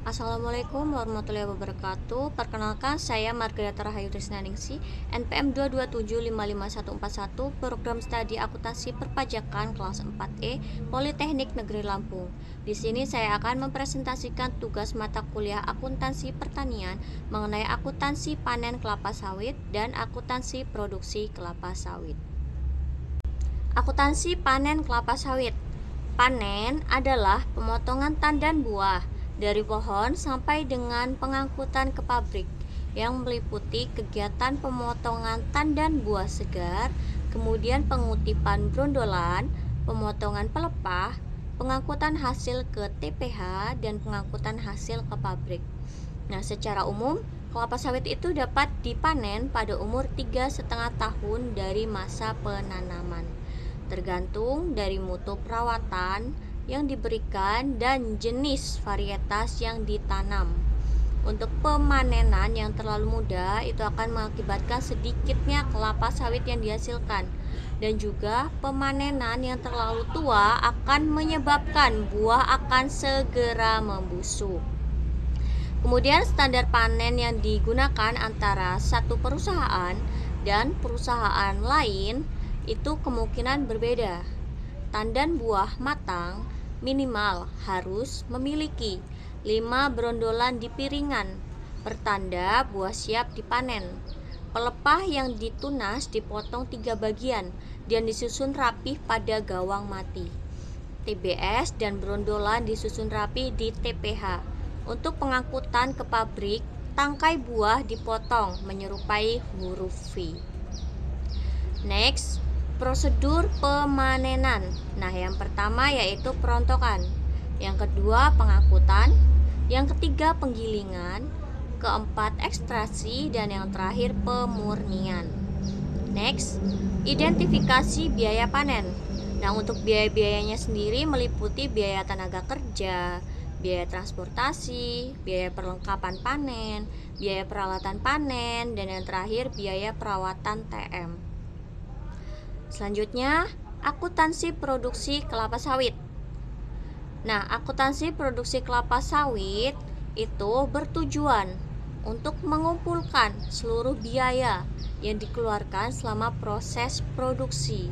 Assalamualaikum warahmatullahi wabarakatuh. Perkenalkan, saya Margareta Rahayu Trisnaningsi, NPM 227555141, Program Studi Akuntansi Perpajakan kelas 4E, Politeknik Negeri Lampung. Di sini saya akan mempresentasikan tugas mata kuliah Akuntansi Pertanian mengenai akuntansi panen kelapa sawit dan akuntansi produksi kelapa sawit. Akuntansi panen kelapa sawit. Panen adalah pemotongan tandan buah dari pohon sampai dengan pengangkutan ke pabrik yang meliputi kegiatan pemotongan tandan buah segar, kemudian pengutipan brondolan, pemotongan pelepah, pengangkutan hasil ke TPH, dan pengangkutan hasil ke pabrik. Nah, secara umum, kelapa sawit itu dapat dipanen pada umur 3,5 tahun dari masa penanaman, tergantung dari mutu perawatan yang diberikan dan jenis varietas yang ditanam. Untuk pemanenan yang terlalu muda itu akan mengakibatkan sedikitnya kelapa sawit yang dihasilkan, dan juga pemanenan yang terlalu tua akan menyebabkan buah akan segera membusuk. Kemudian standar panen yang digunakan antara satu perusahaan dan perusahaan lain itu kemungkinan berbeda. Tandan buah matang minimal harus memiliki 5 brondolan di piringan, pertanda buah siap dipanen. Pelepah yang ditunas dipotong 3 bagian dan disusun rapi pada gawang mati. TBS dan brondolan disusun rapi di TPH. Untuk pengangkutan ke pabrik, tangkai buah dipotong menyerupai huruf V. Next, prosedur pemanenan. Nah, yang pertama yaitu perontokan, yang kedua pengangkutan, yang ketiga penggilingan, keempat ekstraksi, dan yang terakhir pemurnian. Next, identifikasi biaya panen. Nah, untuk biaya-biayanya sendiri meliputi biaya tenaga kerja, biaya transportasi, biaya perlengkapan panen, biaya peralatan panen, dan yang terakhir biaya perawatan TM. Selanjutnya, akuntansi produksi kelapa sawit. Nah, akuntansi produksi kelapa sawit itu bertujuan untuk mengumpulkan seluruh biaya yang dikeluarkan selama proses produksi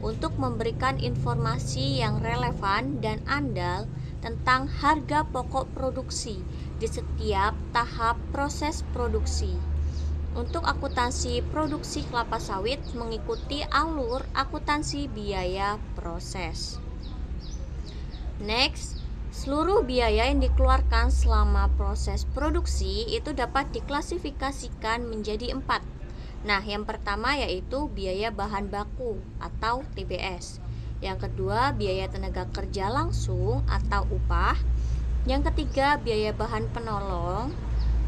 untuk memberikan informasi yang relevan dan andal tentang harga pokok produksi di setiap tahap proses produksi. Untuk akuntansi produksi kelapa sawit mengikuti alur akuntansi biaya proses. Next, seluruh biaya yang dikeluarkan selama proses produksi itu dapat diklasifikasikan menjadi 4. Nah, yang pertama yaitu biaya bahan baku atau TBS. Yang kedua, biaya tenaga kerja langsung atau upah. Yang ketiga, biaya bahan penolong.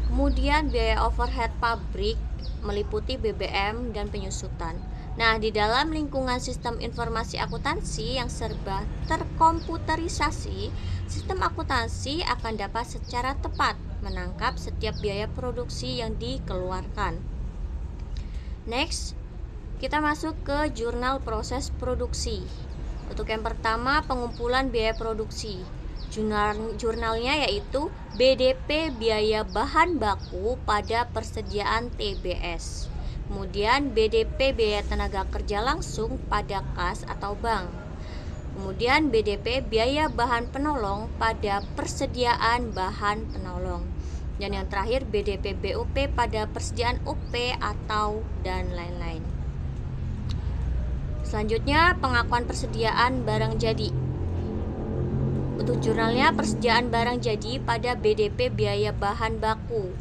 Kemudian biaya overhead pabrik meliputi BBM dan penyusutan. Nah, di dalam lingkungan sistem informasi akuntansi yang serba terkomputerisasi, sistem akuntansi akan dapat secara tepat menangkap setiap biaya produksi yang dikeluarkan. Next, kita masuk ke jurnal proses produksi. Untuk yang pertama, pengumpulan biaya produksi. Jurnalnya yaitu BDP biaya bahan baku pada persediaan TBS. Kemudian BDP biaya tenaga kerja langsung pada kas atau bank. Kemudian BDP biaya bahan penolong pada persediaan bahan penolong. Dan yang terakhir BDP BOP pada persediaan OP atau dan lain-lain. Selanjutnya, pengakuan persediaan barang jadi. Untuk jurnalnya, persediaan barang jadi pada BDP biaya bahan baku,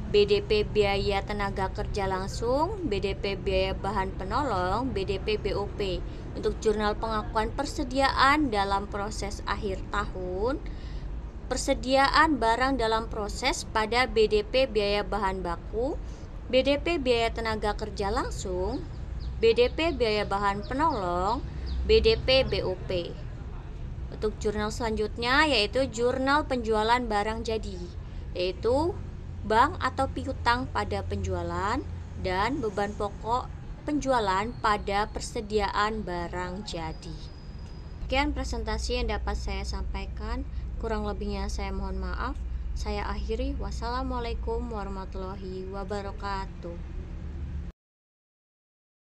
BDP biaya tenaga kerja langsung, BDP biaya bahan penolong, BDP BOP. Untuk jurnal pengakuan persediaan dalam proses akhir tahun, persediaan barang dalam proses pada BDP biaya bahan baku, BDP biaya tenaga kerja langsung, BDP biaya bahan penolong, BDP BOP. Untuk jurnal selanjutnya yaitu jurnal penjualan barang jadi, yaitu bank atau piutang pada penjualan dan beban pokok penjualan pada persediaan barang jadi. Sekian presentasi yang dapat saya sampaikan, kurang lebihnya saya mohon maaf. Saya akhiri, wassalamualaikum warahmatullahi wabarakatuh.